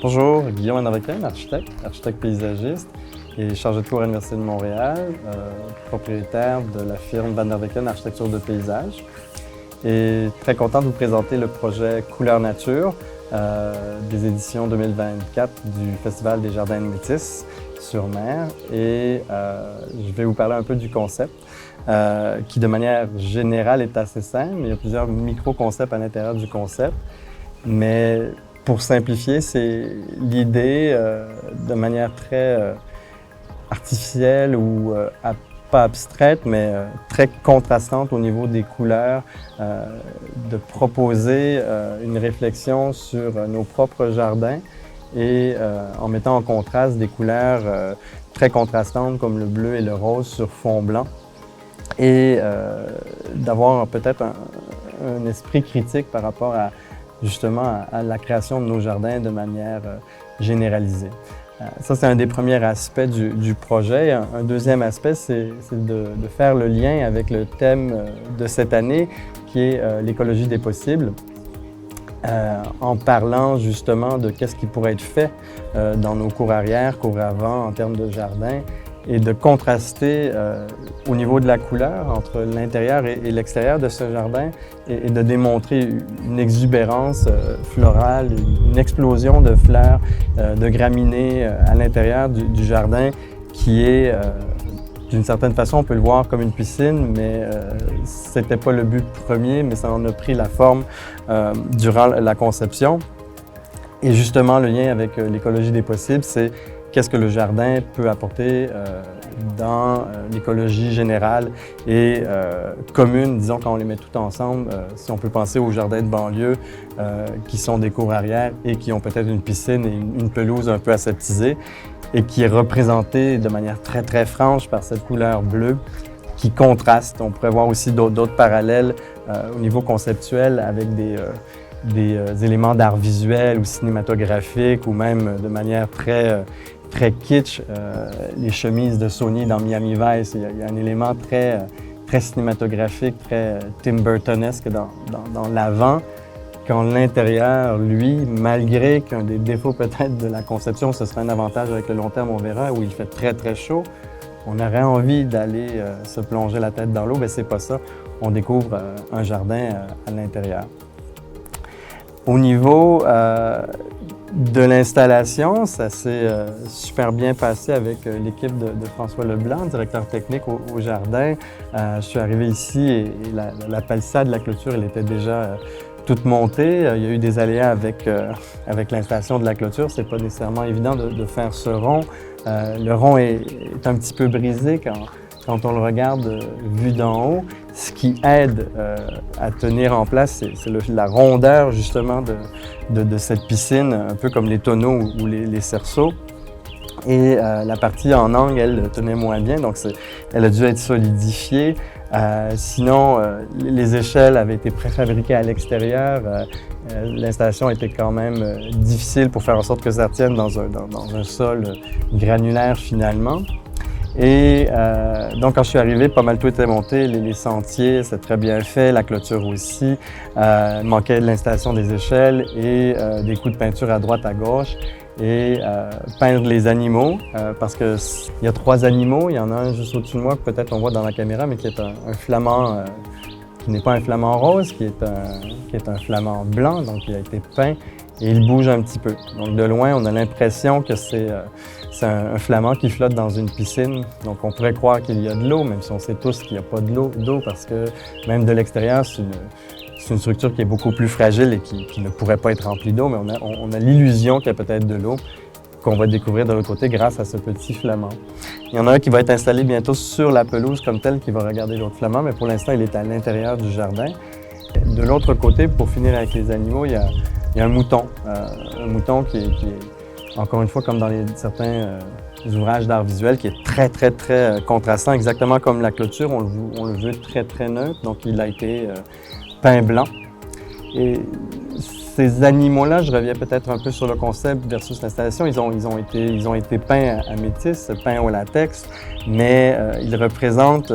Bonjour, Guillaume Henriquin, architecte paysagiste et chargé de cours à l'Université de Montréal, propriétaire de la firme Van der Weken Architecture de paysage. Et très content de vous présenter le projet Couleur Nature des éditions 2024 du Festival des Jardins de Métis sur mer. Et je vais vous parler un peu du concept qui, de manière générale, est assez simple. Il y a plusieurs micro-concepts à l'intérieur du concept. Mais pour simplifier, c'est l'idée de manière très artificielle ou pas abstraite, mais très contrastante au niveau des couleurs, de proposer une réflexion sur nos propres jardins et en mettant en contraste des couleurs très contrastantes comme le bleu et le rose sur fond blanc et d'avoir peut-être un esprit critique par rapport à justement à la création de nos jardins de manière généralisée. Ça, c'est un des premiers aspects du projet. Un deuxième aspect, c'est de faire le lien avec le thème de cette année, qui est l'écologie des possibles, en parlant justement de qu'est-ce qui pourrait être fait dans nos cours arrière, cours avant en termes de jardin, et de contraster au niveau de la couleur entre l'intérieur et l'extérieur de ce jardin et de démontrer une exubérance florale, une explosion de fleurs, de graminées à l'intérieur du jardin qui est, d'une certaine façon, on peut le voir comme une piscine, mais c'était pas le but premier, mais ça en a pris la forme durant la conception. Et justement, le lien avec l'écologie des possibles, c'est qu'est-ce que le jardin peut apporter dans l'écologie générale et commune, disons, quand on les met tout ensemble. Si on peut penser aux jardins de banlieue qui sont des cours arrière et qui ont peut-être une piscine et une pelouse un peu aseptisée et qui est représentée de manière très, très franche par cette couleur bleue qui contraste. On pourrait voir aussi d'autres parallèles au niveau conceptuel avec des éléments d'art visuel ou cinématographique ou même de manière très kitsch, les chemises de Sony dans Miami Vice. Il y a un élément très cinématographique, très Tim Burtonesque dans l'avant, quand l'intérieur, lui, malgré qu'un des défauts peut-être de la conception, ce serait un avantage avec le long terme, on verra, où il fait très, très chaud, on aurait envie d'aller se plonger la tête dans l'eau, mais c'est pas ça. On découvre un jardin à l'intérieur. Au niveau de l'installation, ça s'est super bien passé avec l'équipe de François Leblanc, directeur technique au jardin. Je suis arrivé ici et la palissade, la clôture, elle était déjà toute montée. Il y a eu des aléas avec l'installation de la clôture. C'est pas nécessairement évident de faire ce rond. Le rond est un petit peu brisé quand on le regarde vu d'en haut. Ce qui aide à tenir en place, c'est la rondeur justement de cette piscine, un peu comme les tonneaux ou les cerceaux. Et la partie en angle, elle tenait moins bien, donc elle a dû être solidifiée. Sinon, les échelles avaient été préfabriquées à l'extérieur. L'installation était quand même difficile pour faire en sorte que ça tienne dans un sol granulaire finalement. Et donc, quand je suis arrivé, pas mal tout était monté, les sentiers, c'était très bien fait, la clôture aussi. Il manquait de l'installation des échelles et des coups de peinture à droite, à gauche. Et peindre les animaux, parce qu'il y a 3 animaux. Il y en a un juste au-dessus de moi que peut-être on voit dans la caméra, mais qui est un flamand, qui n'est pas un flamand rose, qui est un flamand blanc, donc il a été peint. Et il bouge un petit peu. Donc de loin, on a l'impression que c'est un flamand qui flotte dans une piscine. Donc on pourrait croire qu'il y a de l'eau, même si on sait tous qu'il n'y a pas d'eau, parce que même de l'extérieur, c'est une structure qui est beaucoup plus fragile et qui ne pourrait pas être remplie d'eau, mais on a l'illusion qu'il y a peut-être de l'eau qu'on va découvrir de l'autre côté grâce à ce petit flamand. Il y en a un qui va être installé bientôt sur la pelouse comme tel, qui va regarder l'autre flamand, mais pour l'instant, il est à l'intérieur du jardin. De l'autre côté, pour finir avec les animaux, il y a un mouton qui est, encore une fois, comme dans certains ouvrages d'art visuel, qui est très, très, très contrastant, exactement comme la clôture. On le veut très, très neutre, donc il a été peint blanc. Et ces animaux-là, je reviens peut-être un peu sur le concept versus l'installation, ils ont été peints à métis, peints au latex, mais ils représentent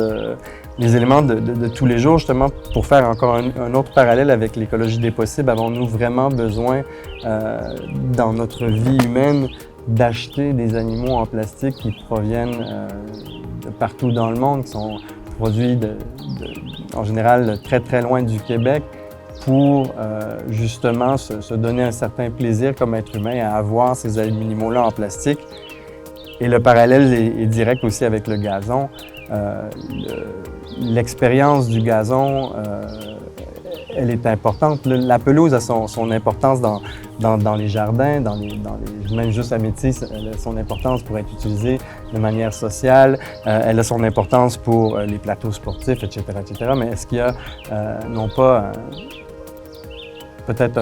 les éléments de tous les jours, justement, pour faire encore un autre parallèle avec l'écologie des possibles, avons-nous vraiment besoin, dans notre vie humaine, d'acheter des animaux en plastique qui proviennent de partout dans le monde, qui sont produits en général très très loin du Québec, pour justement se donner un certain plaisir comme être humain à avoir ces animaux-là en plastique. Et le parallèle est direct aussi avec le gazon. L'expérience du gazon, elle est importante. La pelouse a son importance dans les jardins, même juste à Métis, elle a son importance pour être utilisée de manière sociale, elle a son importance pour les plateaux sportifs, etc., etc. Mais est-ce qu'il y a non pas peut-être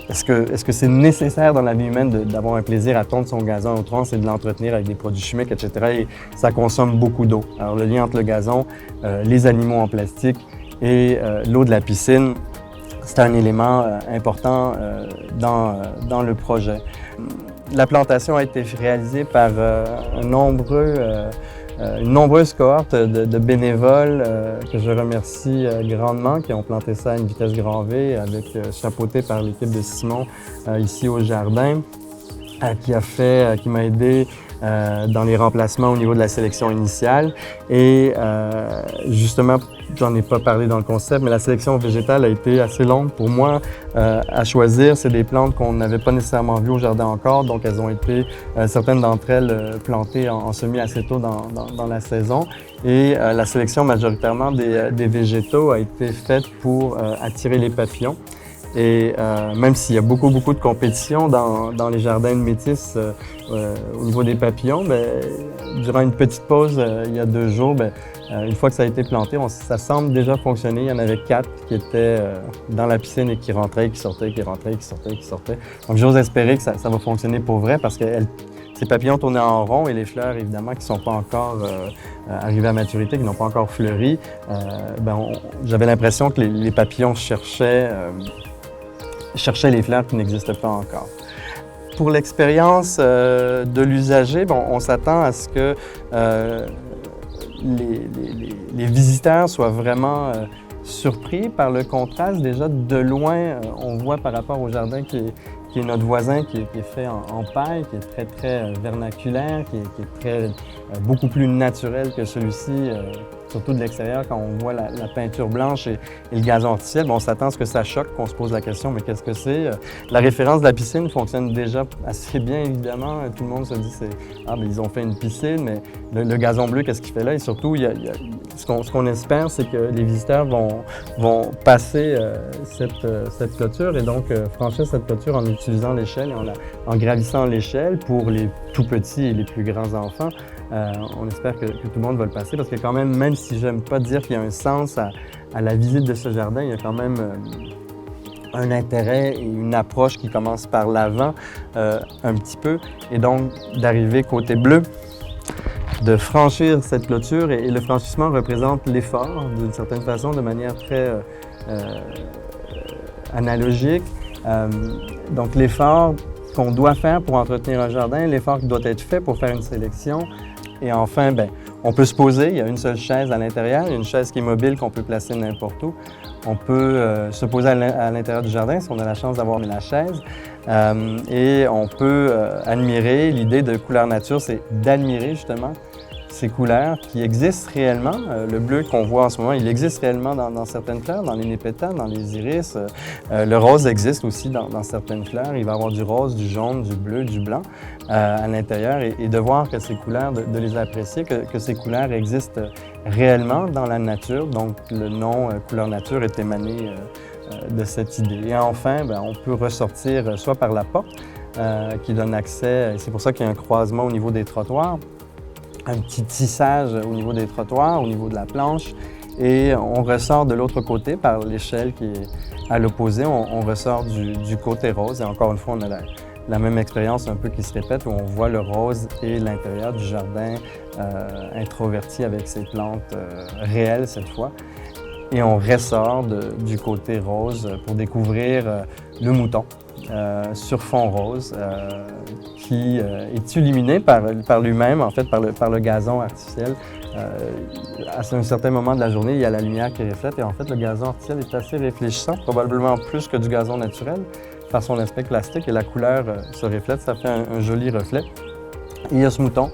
est-ce que c'est nécessaire dans la vie humaine d'avoir un plaisir à tondre son gazon à outrance et de l'entretenir avec des produits chimiques, etc. Et ça consomme beaucoup d'eau. Alors le lien entre le gazon, les animaux en plastique et l'eau de la piscine, c'est un élément important dans le projet. La plantation a été réalisée par une nombreuse cohorte de bénévoles que je remercie grandement, qui ont planté ça à une vitesse grand V, chapeauté par l'équipe de Simon ici au jardin, qui m'a aidé dans les remplacements au niveau de la sélection initiale. Et justement, j'en ai pas parlé dans le concept, mais la sélection végétale a été assez longue pour moi à choisir. C'est des plantes qu'on n'avait pas nécessairement vues au jardin encore, donc elles ont été, certaines d'entre elles, plantées en semis assez tôt dans la saison. Et la sélection majoritairement des végétaux a été faite pour attirer les papillons. Et même s'il y a beaucoup de compétition dans les jardins de Métis au niveau des papillons, durant une petite pause il y a 2 jours, une fois que ça a été planté, ça semble déjà fonctionner. Il y en avait 4 qui étaient dans la piscine et qui rentraient, qui sortaient, qui rentraient, qui sortaient, qui sortaient. Donc j'ose espérer que ça va fonctionner pour vrai parce que ces papillons tournaient en rond et les fleurs, évidemment, qui ne sont pas encore arrivées à maturité, qui n'ont pas encore fleuri, j'avais l'impression que les papillons cherchaient les fleurs qui n'existent pas encore. Pour l'expérience de l'usager, on s'attend à ce que les visiteurs soient vraiment surpris par le contraste. Déjà, de loin, on voit par rapport au jardin qui est notre voisin, qui est fait en paille, qui est très, très vernaculaire, qui est beaucoup plus naturel que celui-ci, surtout de l'extérieur, quand on voit la peinture blanche et le gazon artificiel. On s'attend à ce que ça choque, qu'on se pose la question, mais qu'est-ce que c'est? La référence de la piscine fonctionne déjà assez bien, évidemment. Tout le monde se dit, ils ont fait une piscine, mais le gazon bleu, qu'est-ce qu'il fait là? Et surtout, ce qu'on espère, c'est que les visiteurs vont passer cette clôture et donc franchir cette clôture en utilisant l'échelle et en gravissant l'échelle pour les tout petits et les plus grands enfants. On espère que tout le monde va le passer parce que quand même si j'aime pas dire qu'il y a un sens à la visite de ce jardin, il y a quand même un intérêt et une approche qui commence par l'avant un petit peu. Et donc d'arriver côté bleu, de franchir cette clôture et le franchissement représente l'effort d'une certaine façon, de manière très analogique. Donc l'effort qu'on doit faire pour entretenir un jardin, l'effort qui doit être fait pour faire une sélection. Et enfin, on peut se poser, il y a une seule chaise à l'intérieur, il y a une chaise qui est mobile qu'on peut placer n'importe où. On peut se poser à l'intérieur du jardin si on a la chance d'avoir la chaise. Et on peut admirer. L'idée de Couleur Nature, c'est d'admirer justement ces couleurs qui existent réellement. Le bleu qu'on voit en ce moment, il existe réellement dans certaines fleurs, dans les népétas, dans les iris. Le rose existe aussi dans certaines fleurs. Il va y avoir du rose, du jaune, du bleu, du blanc à l'intérieur et de voir que ces couleurs, de les apprécier, que ces couleurs existent réellement dans la nature. Donc le nom Couleur Nature est émané de cette idée. Et enfin, on peut ressortir soit par la porte qui donne accès, et c'est pour ça qu'il y a un croisement au niveau des trottoirs, un petit tissage au niveau des trottoirs, au niveau de la planche, et on ressort de l'autre côté par l'échelle qui est à l'opposé, on ressort du côté rose, et encore une fois, on a la même expérience un peu qui se répète, où on voit le rose et l'intérieur du jardin introverti avec ses plantes réelles cette fois. Et on ressort du côté rose pour découvrir le mouton sur fond rose qui est illuminé par lui-même, en fait, par le gazon artificiel À un certain moment de la journée, il y a la lumière qui reflète et en fait, le gazon artificiel est assez réfléchissant, probablement plus que du gazon naturel par son aspect plastique et la couleur se reflète, ça fait un joli reflet. Et il y a ce mouton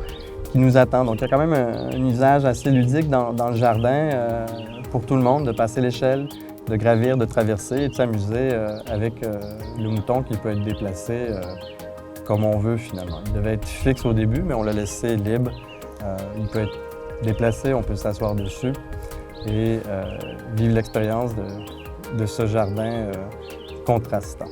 qui nous attend. Donc, il y a quand même un usage assez ludique dans le jardin pour tout le monde, de passer l'échelle, de gravir, de traverser et de s'amuser avec le mouton qui peut être déplacé comme on veut finalement. Il devait être fixe au début, mais on l'a laissé libre. Il peut être déplacé, on peut s'asseoir dessus et vivre l'expérience de ce jardin contrastant.